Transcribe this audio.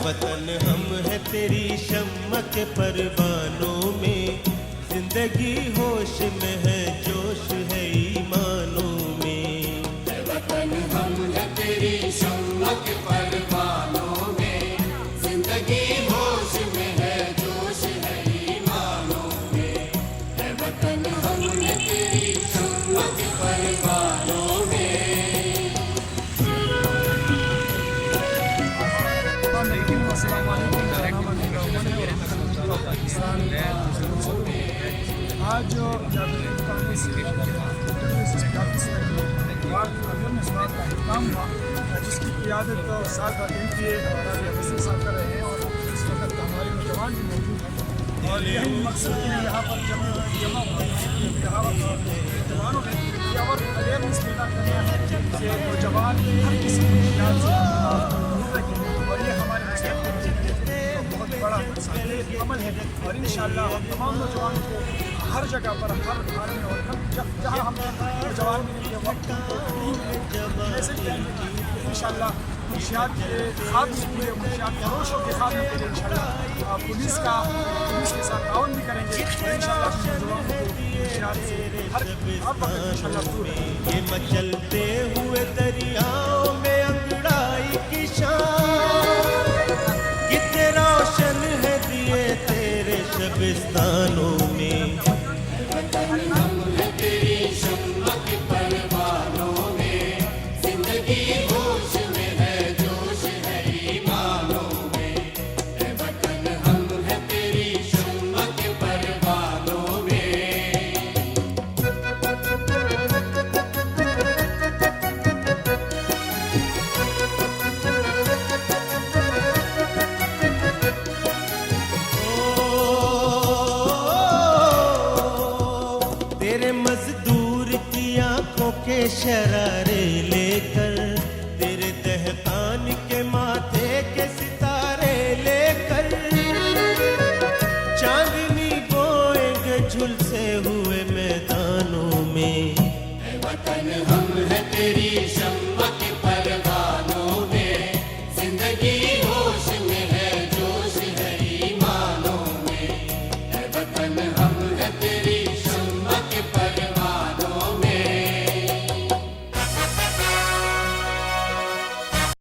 वतन हम है तेरी शम्म के परवानों में, जिंदगी होश में है जोश है ईमानों में। वतन हम है तेरी शम्म के परवानों में, जिंदगी होश में है जोश है ईमानों में। वतन हम है तेरी शम्म के परवानों में। आज जो काम हुआ जिसकी क़ियादत साहब MPA और अभी साहब कर रहे हैं, और इस वक्त हमारे नौजवान भी मौजूद हैं, और यही मकसद के लिए यहाँ पर जमा हुआ यहाँ नौजवानों ने और अवेयरनेस पैदा करना है कि नौजवान हर किसी के ख्याल से और ये हमारे बहुत बड़ा अमल है। और इंशाअल्लाह हम तमाम नौजवानों को हर जगह पर हर थाने में और जहाँ हम नौजवान मिलेंगे वक्त ऐसे इंशाअल्लाह मुंशियात के खात्मे के लिए, मुंशियात फरोशों के खात्मे के लिए इंशाअल्लाह पुलिस के साथ ताउन भी करेंगे, और इंशाअल्लाह मुंशियात से हर वक्त इंशाअल्लाह दूर ये मचलते हुए दरियाओं में अंगड़ाई की शान, कितने रोशन है दिए तेरे शबिस्तानों में। हम है तेरी शम्म के परवानों में, जिंदगी होश में है जोश है ईमानों में। वतन हम है तेरी शम्म के परवानों में। तेरे मजदूर की आंखों के शरारे लेकर, तेरे दहकान के माथे के सितारे लेकर, चांदनी बोएंगे झुलसे हुए मैदानों में। वतन हम है तेरी शम्म